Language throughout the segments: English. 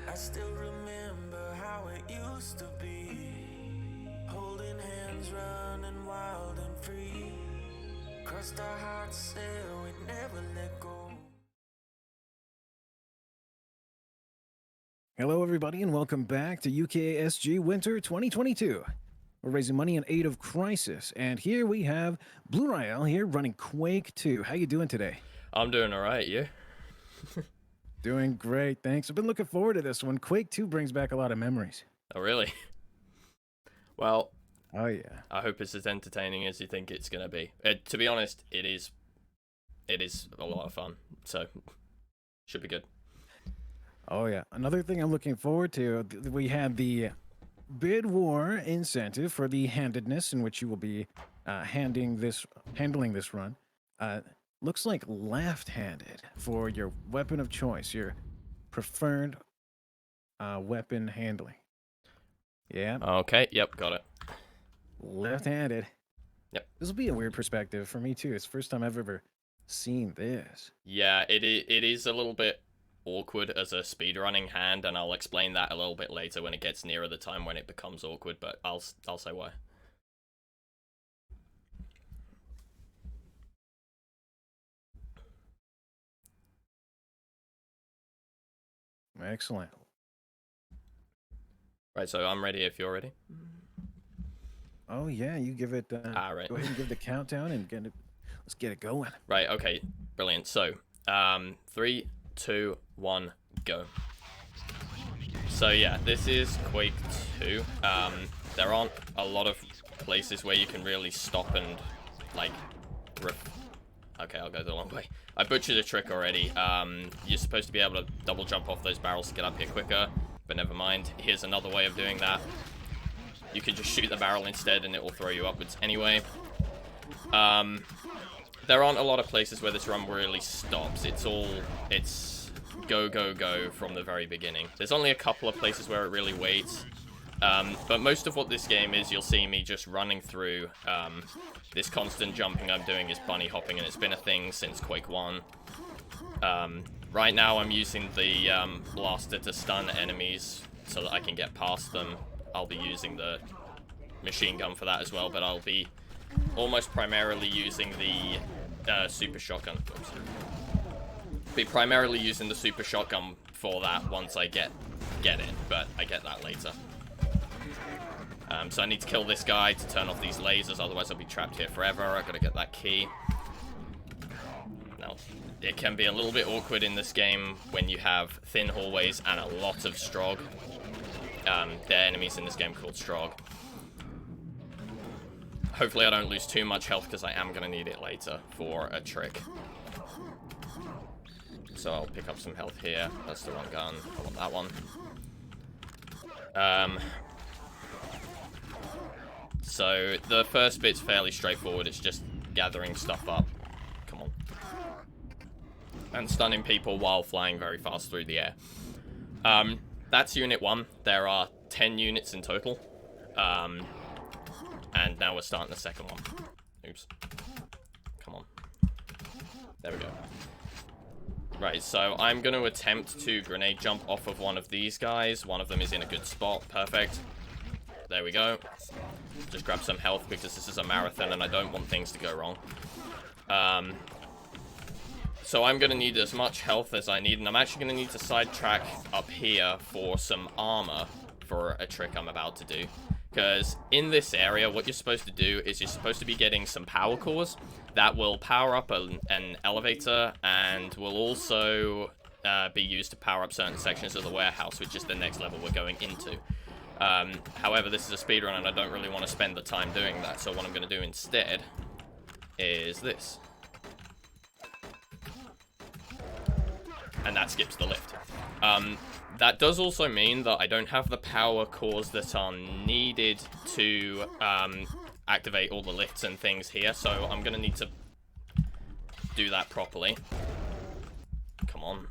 I still remember how it used to be. Holding hands, running wild and free. Crossed our hearts, said we'd never let go. Hello, everybody, and welcome back to UKSG Winter 2022. We're raising money in aid of crisis, and here we have Blurael here running Quake II. How you doing today? I'm doing all right, you? Doing great, thanks. I've been looking forward to this one. Quake II brings back a lot of memories. Oh, really? Well, Oh, yeah. I hope it's as entertaining as you think it's going to be. To be honest, it is a lot of fun, so should be good. Oh, yeah. Another thing I'm looking forward to, we had the bid war incentive for the handedness in which you will be handling this run. Looks like left-handed for your weapon of choice, your preferred weapon handling. Yeah, Okay, yep, got it. left-handed. Yep. This will be a weird perspective for me too. It's the first time I've ever seen this. Yeah, it is a little bit awkward as a speedrunning hand, and I'll explain that a little bit later when it gets nearer the time when it becomes awkward, but I'll say why. Excellent. Right, so I'm ready if you're ready. Oh yeah, you give it. Right. Go ahead and give the countdown and get it. Let's get it going. Right, okay, brilliant. So, 3, 2, 1, go. So yeah, this is Quake II. There aren't a lot of places where you can really stop and, like, okay, I'll go the long way. I butchered a trick already. You're supposed to be able to double jump off those barrels to get up here quicker, but never mind. Here's another way of doing that. You can just shoot the barrel instead and it will throw you upwards anyway. There aren't a lot of places where this run really stops. It's go, go, go from the very beginning. There's only a couple of places where it really waits. But most of what this game is, you'll see me just running through. This constant jumping I'm doing is bunny hopping, and it's been a thing since Quake 1. Right now I'm using the blaster to stun enemies so that I can get past them. I'll be using the machine gun for that as well, but I'll be almost primarily using the super shotgun. Oops. Be primarily using the super shotgun for that once I get it, but I get that later. So I need to kill this guy to turn off these lasers, otherwise I'll be trapped here forever. I gotta get that key. Now, it can be a little bit awkward in this game when you have thin hallways and a lot of Strog. There are enemies in this game called Strog. Hopefully I don't lose too much health because I am gonna need it later for a trick. So I'll pick up some health here. That's the wrong gun. I want that one. So the first bit's fairly straightforward. It's just gathering stuff up. Come on. And stunning people while flying very fast through the air. That's Unit 1. There are 10 units in total. And now we're starting the second one. Oops. Come on. There we go. Right, so I'm going to attempt to grenade jump off of one of these guys. One of them is in a good spot. Perfect. There we go. Just grab some health because this is a marathon and I don't want things to go wrong. So I'm going to need as much health as I need, and I'm actually going to need to sidetrack up here for some armor for a trick I'm about to do. Because in this area, what you're supposed to do is you're supposed to be getting some power cores that will power up an elevator and will also be used to power up certain sections of the warehouse, which is the next level we're going into. However, this is a speedrun and I don't really want to spend the time doing that, so what I'm going to do instead is this. And that skips the lift. That does also mean that I don't have the power cores that are needed to activate all the lifts and things here, so I'm going to need to do that properly. Come on.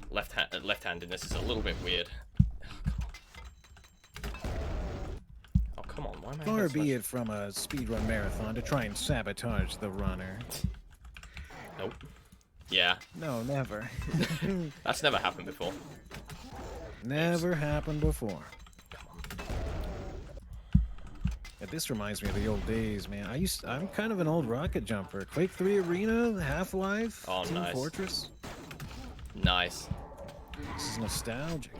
Left-handedness is a little bit weird. Oh, come on. Why am I Far be it from a speedrun marathon to try and sabotage the runner. Nope. Yeah, No, never. that's never happened before. Never happened before. Yeah, this reminds me of the old days, man. I'm kind of an old rocket jumper. Quake 3 Arena, Half-Life, Oh, Team nice. Fortress. Nice. This is nostalgic.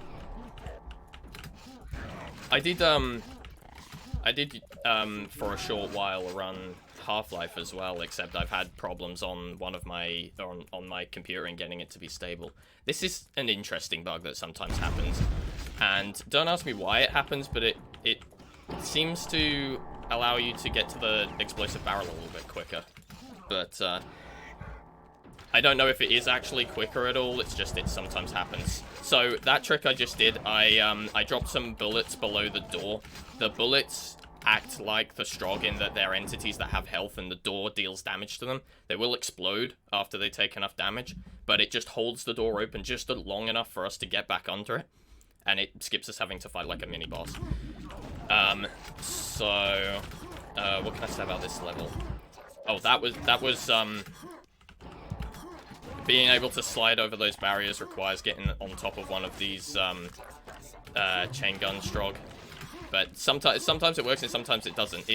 I did for a short while run Half-Life as well, except I've had problems on one of my on my computer and getting it to be stable. This is an interesting bug that sometimes happens, and don't ask me why it happens, but it seems to allow you to get to the explosive barrel a little bit quicker. But I don't know if it is actually quicker at all. It's just it sometimes happens. So that trick I just did, I dropped some bullets below the door. The bullets act like the Strogg in that they're entities that have health and the door deals damage to them. They will explode after they take enough damage, but it just holds the door open just long enough for us to get back under it, and it skips us having to fight like a mini boss. What can I say about this level? Oh, that was being able to slide over those barriers requires getting on top of one of these chain gun Strogg. But sometimes it works and sometimes it doesn't.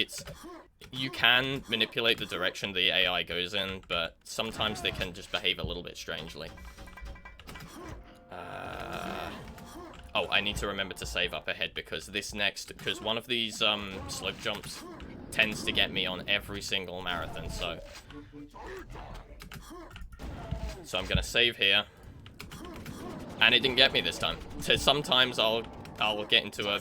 You can manipulate the direction the AI goes in, but sometimes they can just behave a little bit strangely. Oh, I need to remember to save up ahead because because one of these slope jumps tends to get me on every single marathon, so I'm gonna save here. And it didn't get me this time. So sometimes I'll get into a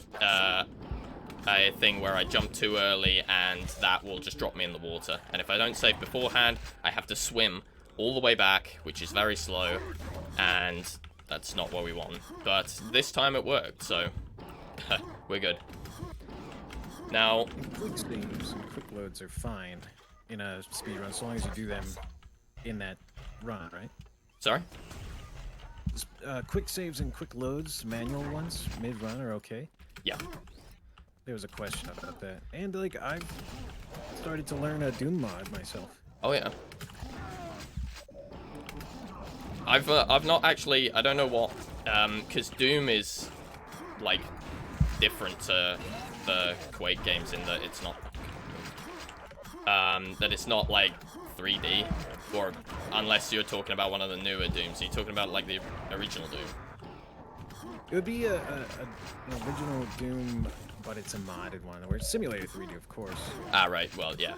thing where I jump too early and that will just drop me in the water. And if I don't save beforehand, I have to swim all the way back, which is very slow, and that's not what we want. But this time it worked, so we're good. Now, Quick saves and quick loads are fine in a speedrun, so long as you do them in that run, right? sorry? Quick saves and quick loads, manual ones, mid-run are okay. Yeah. There was a question about that. And, like, I've started to learn a Doom mod myself. Oh, yeah. I've not actually, I don't know what, because Doom is, like, different to the Quake games in that it's not, like, 3D, or unless you're talking about one of the newer Dooms. You're talking about, like, the original Doom. It would be an original Doom, but it's a modded one, where it's simulated 3D, of course. Ah, right, well, yeah.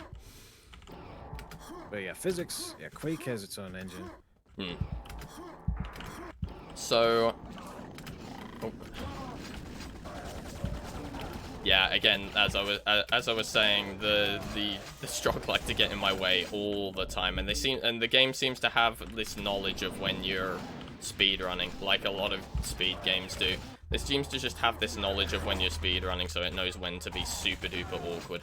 But yeah, physics, yeah, Quake has its own engine. So, yeah, again, as I was saying, the Strogg like to get in my way all the time, and the game seems to have this knowledge of when you're speedrunning, like a lot of speed games do. This seems to just have this knowledge of when you're speedrunning, so it knows when to be super duper awkward.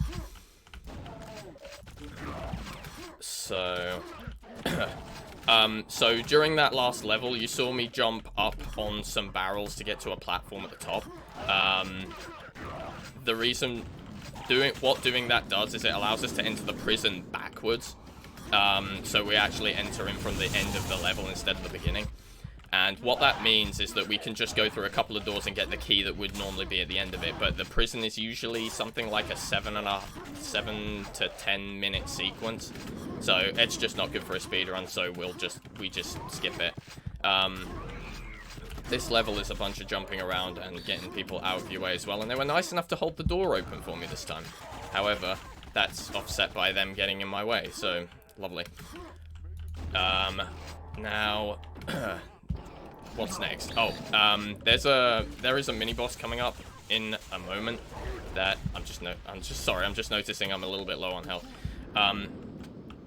So, so during that last level, you saw me jump up on some barrels to get to a platform at the top. The reason doing that does is it allows us to enter the prison backwards. So we actually enter in from the end of the level instead of the beginning. And what that means is that we can just go through a couple of doors and get the key that would normally be at the end of it. But the prison is usually something like a 7 to 10 minute sequence. So it's just not good for a speedrun, so we just skip it. This level is a bunch of jumping around and getting people out of your way as well, and they were nice enough to hold the door open for me this time. However, that's offset by them getting in my way, so lovely. Now, what's next? Oh, there is a mini boss coming up in a moment that I'm just noticing I'm a little bit low on health.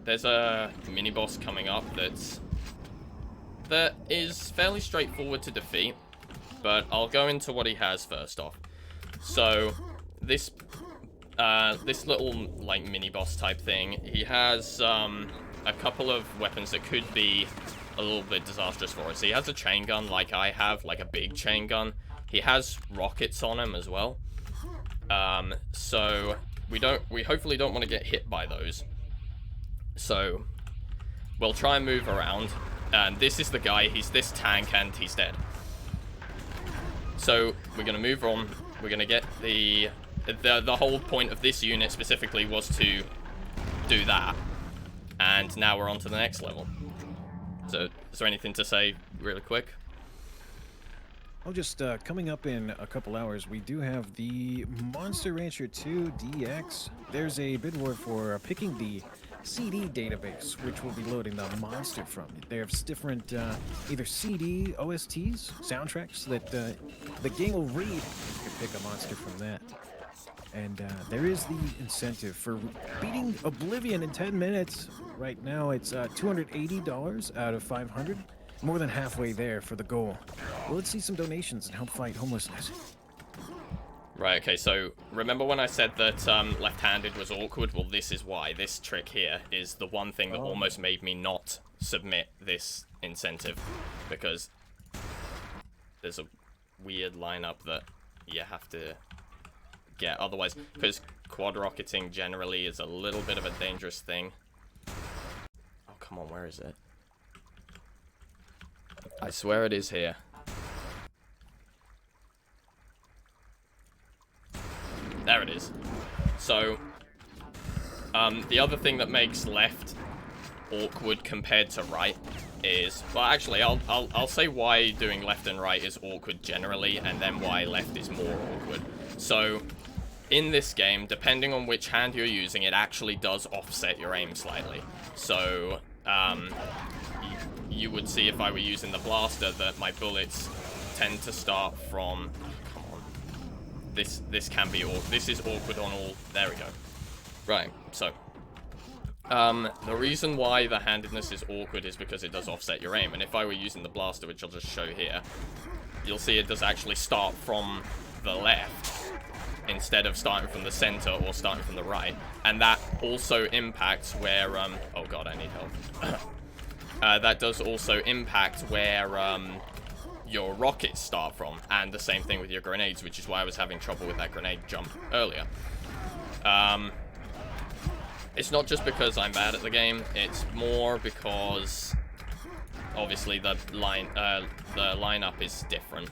There's a mini boss coming up that is fairly straightforward to defeat, but I'll go into what he has first off. So this little like mini boss type thing, he has a couple of weapons that could be a little bit disastrous for us. He has a chain gun like I have, like a big chain gun. He has rockets on him as well. So we hopefully don't want to get hit by those. So we'll try and move around. And this is the guy, he's this tank, and he's dead. So, we're going to move on. We're going to get the whole point of this unit specifically was to do that. And now we're on to the next level. So, is there anything to say really quick? Well, just coming up in a couple hours, we do have the Monster Rancher 2 DX. There's a bid war for picking the CD database, which will be loading the monster from. There's different either CD OSTs, soundtracks that the game will read. You can pick a monster from that. And there is the incentive for beating Oblivion in 10 minutes. Right now, it's $280 out of 500. More than halfway there for the goal. Well, let's see some donations and help fight homelessness. Right, okay, so remember when I said that left-handed was awkward? Well, this is why. This trick here is the one thing that almost made me not submit this incentive. Because there's a weird lineup that you have to get. Otherwise, because quad rocketing generally is a little bit of a dangerous thing. Oh, come on, where is it? I swear it is here. There it is. So, the other thing that makes left awkward compared to right is, well, actually, I'll say why doing left and right is awkward generally, and then why left is more awkward. So, in this game, depending on which hand you're using, it actually does offset your aim slightly. So, you would see if I were using the blaster that my bullets tend to start from... Come on. This can be awkward. This is awkward on all... There we go. Right, so... the reason why the handedness is awkward is because it does offset your aim. And if I were using the blaster, which I'll just show here, you'll see it does actually start from the left instead of starting from the center or starting from the right. And that also impacts where... oh god, I need help. That does also impact where your rockets start from, and the same thing with your grenades, which is why I was having trouble with that grenade jump earlier. It's not just because I'm bad at the game, it's more because obviously the lineup is different.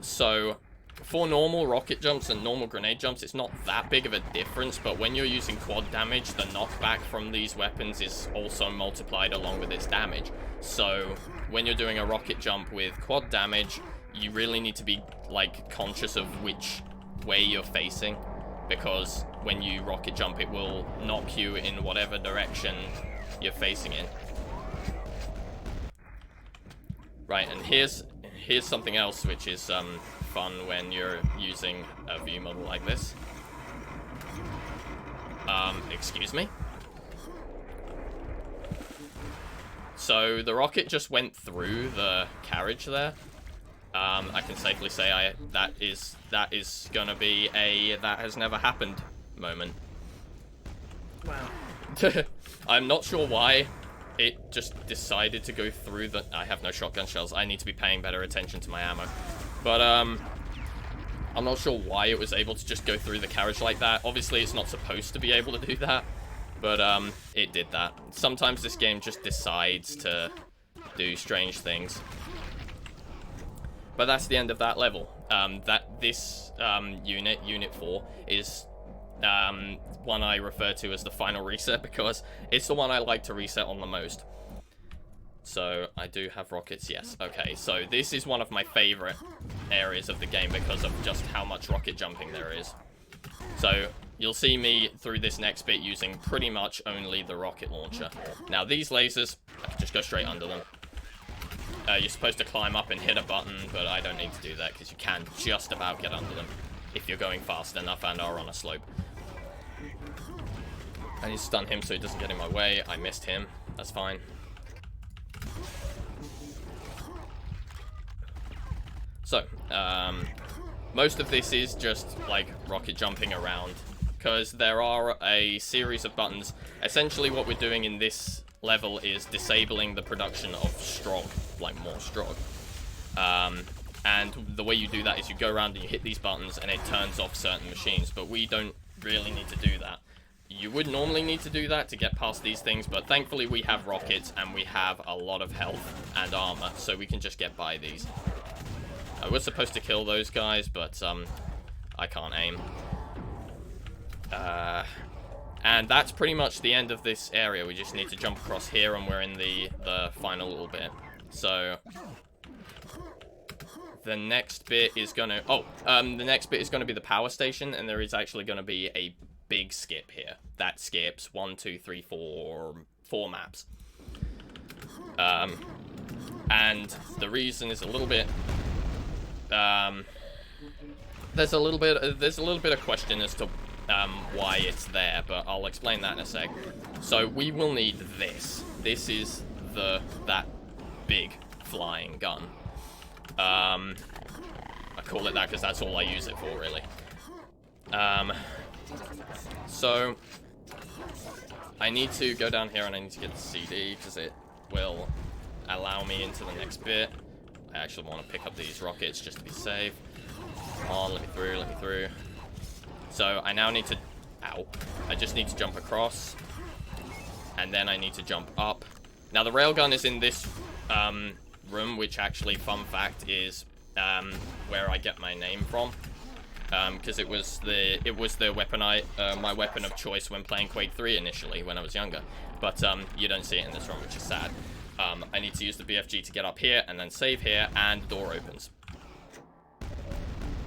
So for normal rocket jumps and normal grenade jumps, it's not that big of a difference, but when you're using quad damage, the knockback from these weapons is also multiplied along with its damage. So when you're doing a rocket jump with quad damage, you really need to be like conscious of which way you're facing, because when you rocket jump, it will knock you in whatever direction you're facing in. Right, and here's something else which is fun when you're using a view model like this. Excuse me? So the rocket just went through the carriage there. I can safely say that is gonna be a that has never happened moment. Wow. I'm not sure why it just decided to go through the... I have no shotgun shells. I need to be paying better attention to my ammo. But, I'm not sure why it was able to just go through the carriage like that. Obviously, it's not supposed to be able to do that. But, it did that. Sometimes this game just decides to do strange things. But that's the end of that level. This Unit 4, is one I refer to as the final reset, because it's the one I like to reset on the most. So, I do have rockets, yes. Okay, so this is one of my favorite areas of the game because of just how much rocket jumping there is. So, you'll see me through this next bit using pretty much only the rocket launcher. Now, these lasers, I can just go straight under them. You're supposed to climb up and hit a button, but I don't need to do that because you can just about get under them if you're going fast enough and are on a slope. I need to stun him so he doesn't get in my way. I missed him. That's fine. So, most of this is just, like, rocket jumping around, because there are a series of buttons. Essentially what we're doing in this level is disabling the production of strog, like more strog. And the way you do that is you go around and you hit these buttons and it turns off certain machines, but we don't really need to do that. You would normally need to do that to get past these things, but thankfully we have rockets and we have a lot of health and armor, so we can just get by these. I was supposed to kill those guys, but I can't aim. And that's pretty much the end of this area. We just need to jump across here, and we're in the final little bit. So the next bit is gonna... the next bit is gonna be the power station, and there is actually gonna be a big skip here. That skips 1, 2, 3, 4 maps. And the reason is a little bit... there's a little bit of question as to why it's there, but I'll explain that in a sec. So we will need this. This is that big flying gun. I call it that because that's all I use it for, really. So I need to go down here and I need to get the CD because it will allow me into the next bit. I actually want to pick up these rockets just to be safe. Come on, let me through. So I now need to... Ow. I just need to jump across. And then I need to jump up. Now the railgun is in this room, which actually, fun fact, is where I get my name from. Because it was the weapon my weapon of choice when playing Quake 3 initially, when I was younger. But you don't see it in this room, which is sad. I need to use the BFG to get up here, and then save here, and the door opens.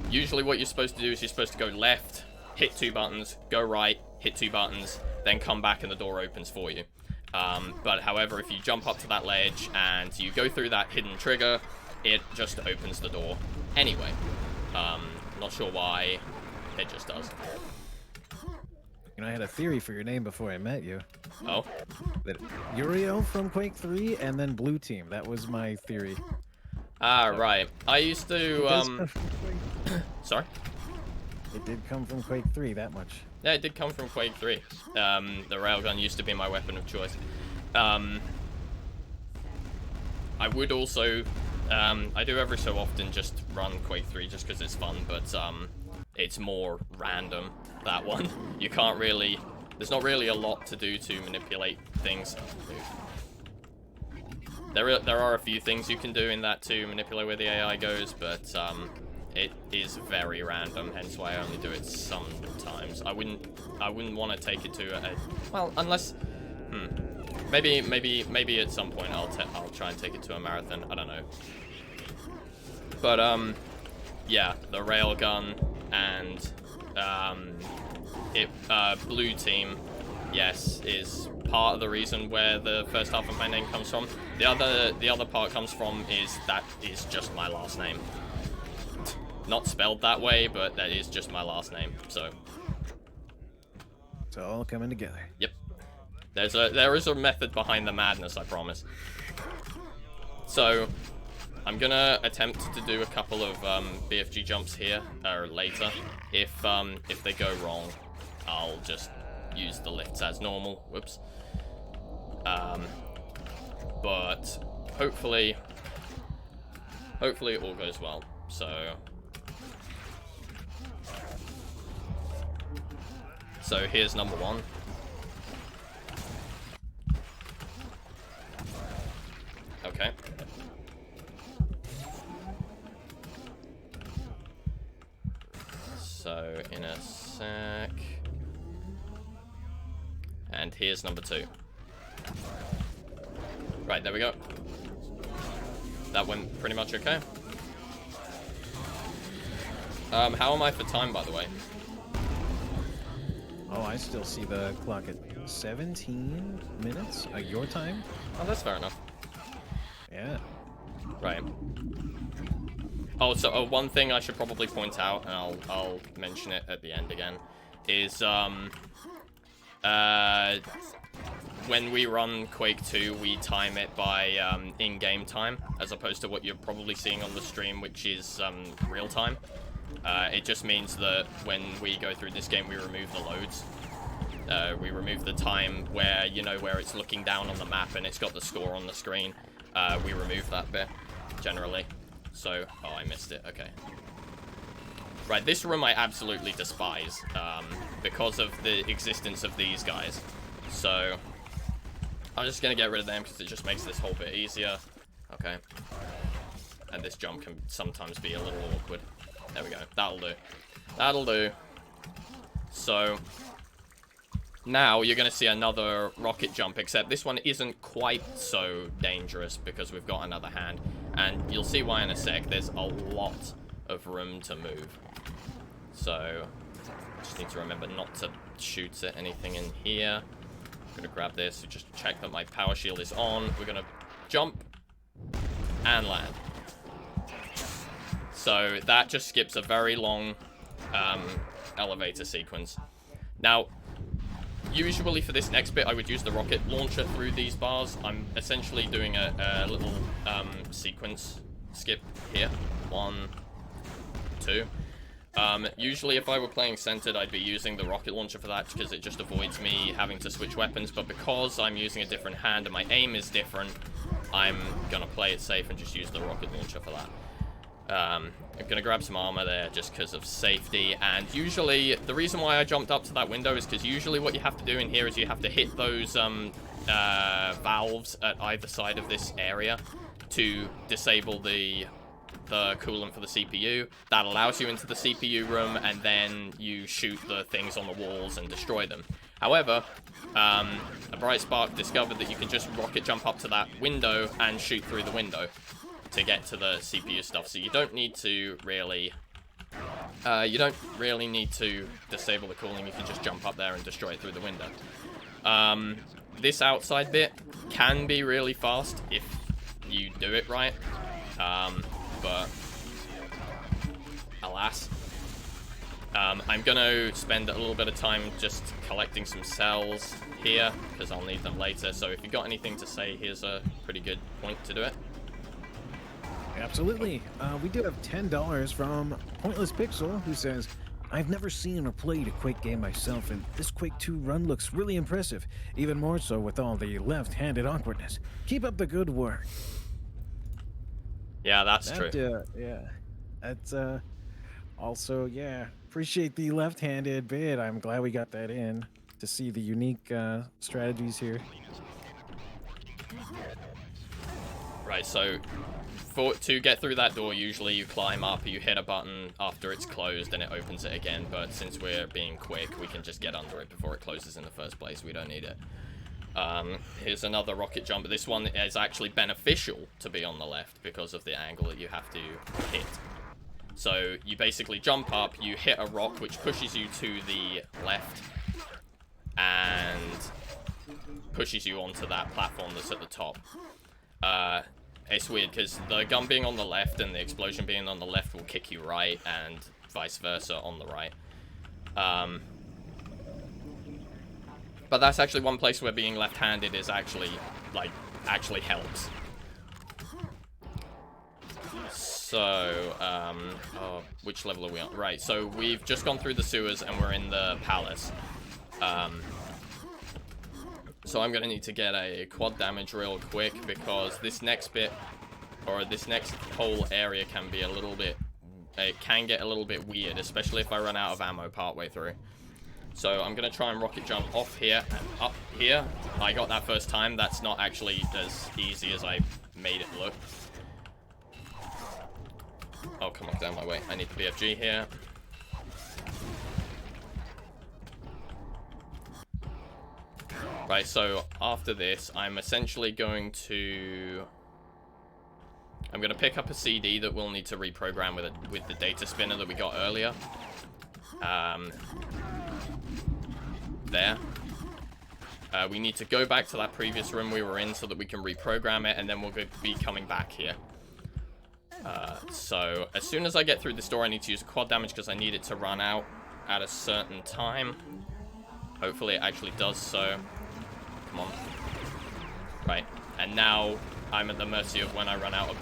Usually what you're supposed to do is you're supposed to go left, hit 2 buttons, go right, hit 2 buttons, then come back and the door opens for you. But however, if you jump up to that ledge and you go through that hidden trigger, it just opens the door anyway. Not sure why, it just does. You know, I had a theory for your name before I met you. Oh? That Uriel from Quake 3 and then Blue Team. That was my theory. Ah, right. I used to, Sorry? It did come from Quake 3, that much. Yeah, it did come from Quake 3. The railgun used to be my weapon of choice. I would also, I do every so often just run Quake 3 just because it's fun, but it's more random, that one. You can't really, there's not really a lot to do to manipulate things. There are a few things you can do in that to manipulate where the AI goes, but it is very random, hence why I only do it sometimes. I wouldn't want to take it to a, well, unless, maybe at some point I'll try and take it to a marathon. I don't know. But yeah, the railgun and Blue Team, yes, is part of the reason where the first half of my name comes from. The other part comes from that is just my last name. Not spelled that way, but that is just my last name. So it's all coming together. Yep. There is a method behind the madness, I promise. So I'm gonna attempt to do a couple of BFG jumps here later. If they go wrong, I'll just use the lifts as normal. Whoops. But hopefully it all goes well. So here's number 1. Okay. So in a sec. And here's number 2. Right, there we go. That went pretty much okay. How am I for time, by the way? Oh, I still see the clock at 17 minutes. Your time? Oh, that's fair enough. Yeah. Right. Oh, so one thing I should probably point out, and I'll mention it at the end again, is when we run Quake 2, we time it by in-game time, as opposed to what you're probably seeing on the stream, which is real time. It just means that when we go through this game, we remove the loads. We remove the time where, you know, where it's looking down on the map and it's got the score on the screen. We remove that bit, generally. So, oh, I missed it, okay. Right, this room I absolutely despise, because of the existence of these guys. So, I'm just gonna get rid of them because it just makes this whole bit easier. Okay. And this jump can sometimes be a little awkward. There we go. That'll do. That'll do. So, now you're going to see another rocket jump, except this one isn't quite so dangerous because we've got another hand. And you'll see why in a sec. There's a lot of room to move. So, just need to remember not to shoot at anything in here. I'm going to grab this, just check that my power shield is on. We're going to jump and land. So that just skips a very long elevator sequence. Now, usually for this next bit, I would use the rocket launcher through these bars. I'm essentially doing a little sequence skip here. 1, 2. Usually if I were playing centered, I'd be using the rocket launcher for that because it just avoids me having to switch weapons. But because I'm using a different hand and my aim is different, I'm going to play it safe and just use the rocket launcher for that. I'm going to grab some armor there just because of safety. And usually, the reason why I jumped up to that window is because usually what you have to do in here is you have to hit those valves at either side of this area to disable the coolant for the CPU. That allows you into the CPU room, and then you shoot the things on the walls and destroy them. However, a bright spark discovered that you can just rocket jump up to that window and shoot through the window to get to the CPU stuff. So you don't need to really need to disable the cooling. You can just jump up there and destroy it through the window. This outside bit can be really fast if you do it right. But alas, I'm gonna spend a little bit of time just collecting some cells here because I'll need them later. So if you've got anything to say, here's a pretty good point to do it. Absolutely. We do have $10 from Pointless Pixel, who says, I've never seen or played a Quake game myself, and this Quake II run looks really impressive, even more so with all the left-handed awkwardness. Keep up the good work. Yeah, that's true. Yeah. That's, also, yeah, appreciate the left-handed bit. I'm glad we got that in to see the unique strategies here. Right, so to get through that door, usually you climb up, you hit a button after it's closed, and it opens it again. But since we're being quick, we can just get under it before it closes in the first place. We don't need it. Here's another rocket jump. This one is actually beneficial to be on the left because of the angle that you have to hit. So you basically jump up, you hit a rock which pushes you to the left and pushes you onto that platform that's at the top. It's weird because the gun being on the left and the explosion being on the left will kick you right, and vice versa on the right. But that's actually one place where being left-handed is actually helps. So, which level are we on? Right, so we've just gone through the sewers and we're in the palace. So I'm going to need to get a quad damage real quick because this next bit, or this next whole area can be a little bit, it can get a little bit weird, especially if I run out of ammo partway through. So I'm going to try and rocket jump off here and up here. I got that first time. That's not actually as easy as I made it look. Oh, come on, down my way. I need the BFG here. Right, so after this, I'm essentially going to pick up a CD that we'll need to reprogram with the data spinner that we got earlier. There. We need to go back to that previous room we were in so that we can reprogram it, and then we'll be coming back here. So as soon as I get through this door, I need to use quad damage because I need it to run out at a certain time. Hopefully it actually does so. Come on. Right, and now I'm at the mercy of when I run out of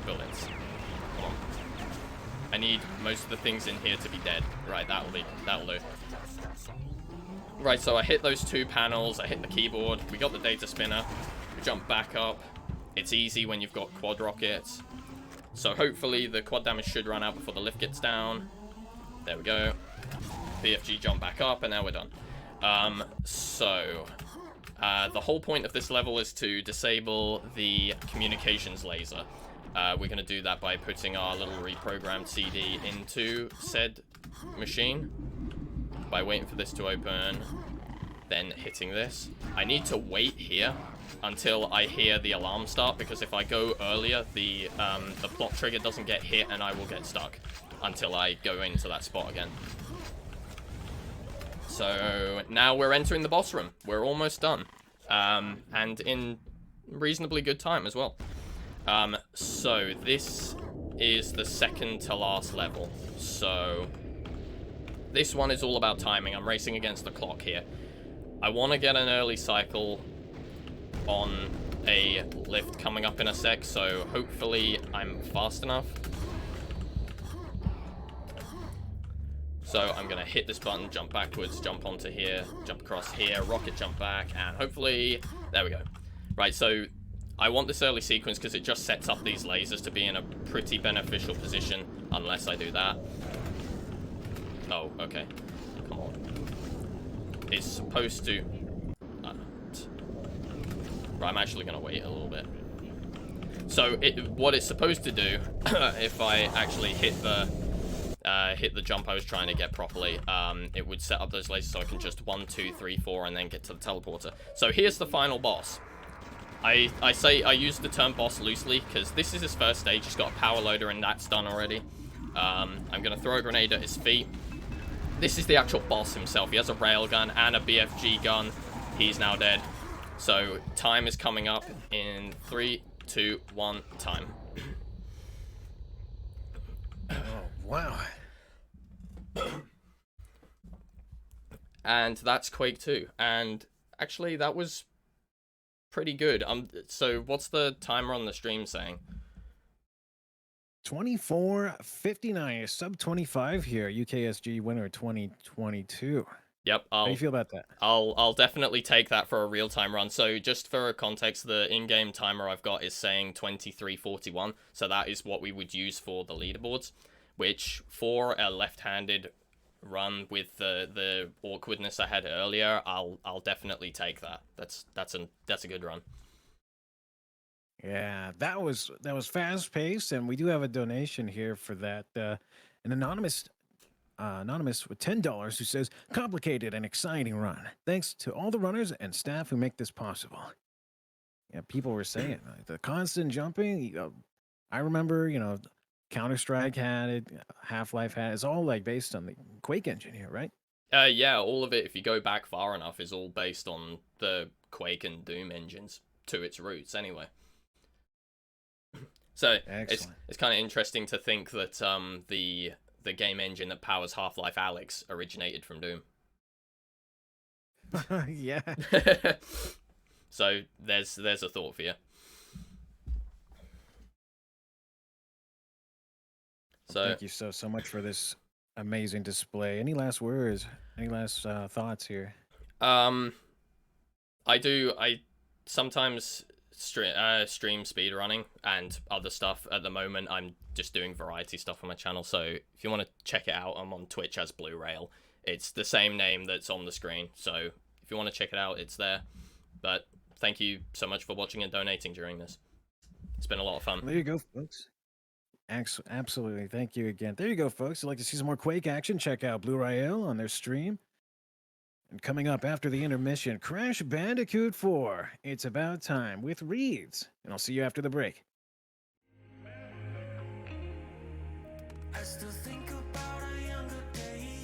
bullets. Come on. I need most of the things in here to be dead. Right, that'll do. Right, so I hit those two panels, I hit the keyboard, we got the data spinner, we jump back up. It's easy when you've got quad rockets. So hopefully the quad damage should run out before the lift gets down. There we go. BFG jump back up, and now we're done. The whole point of this level is to disable the communications laser. We're going to do that by putting our little reprogrammed CD into said machine, by waiting for this to open, then hitting this. I need to wait here until I hear the alarm start, because if I go earlier, the plot trigger doesn't get hit and I will get stuck until I go into that spot again. So now we're entering the boss room. We're almost done, and in reasonably good time as well. So this is the second to last level. So this one is all about timing. I'm racing against the clock here. I want to get an early cycle on a lift coming up in a sec, so hopefully I'm fast enough. So I'm going to hit this button, jump backwards, jump onto here, jump across here, rocket jump back, and hopefully... There we go. Right, so I want this early sequence because it just sets up these lasers to be in a pretty beneficial position, unless I do that. Oh, okay. Come on. It's supposed to... Right, I'm actually going to wait a little bit. So what it's supposed to do, if I actually hit the jump I was trying to get properly, it would set up those lasers so I can just 1, 2, 3, 4, and then get to the teleporter. So here's the final boss. I use the term boss loosely because this is his first stage. He's got a power loader and that's done already. I'm going to throw a grenade at his feet. This is the actual boss himself. He has a railgun and a BFG gun. He's now dead. So time is coming up in 3, 2, 1, time. Oh, wow. And that's Quake II. And actually, that was pretty good. So what's the timer on the stream saying? 24:59, sub 25 here. UKSG winner 2022. Yep. How do you feel about that? I'll definitely take that for a real-time run. So just for context, the in-game timer I've got is saying 23:41. So that is what we would use for the leaderboards, which for a left-handed run with the awkwardness I had earlier, I'll definitely take that. That's a good run. Yeah, that was fast-paced, and we do have a donation here for that. An anonymous with $10 who says, complicated and exciting run. Thanks to all the runners and staff who make this possible. Yeah, people were saying the constant jumping. I remember, Counter-Strike had it, Half-Life had it. It's all like based on the Quake engine here, right? Yeah, all of it, if you go back far enough, is all based on the Quake and Doom engines to its roots anyway. So it's kind of interesting to think that the game engine that powers Half-Life Alyx originated from Doom. Yeah. So there's a thought for you. So thank you so much for this amazing display. Any last words? Any last thoughts here? I sometimes stream speedrunning and other stuff. At the moment, I'm just doing variety stuff on my channel. So if you want to check it out, I'm on Twitch as Blurael. It's the same name that's on the screen. So if you want to check it out, it's there. But thank you so much for watching and donating during this. It's been a lot of fun. There you go, folks. Absolutely. Thank you again. There you go, folks. If you'd like to see some more Quake action, check out Blurael on their stream. And coming up after the intermission, Crash Bandicoot 4. It's about time with Reeds. And I'll see you after the break. I still think about our younger days.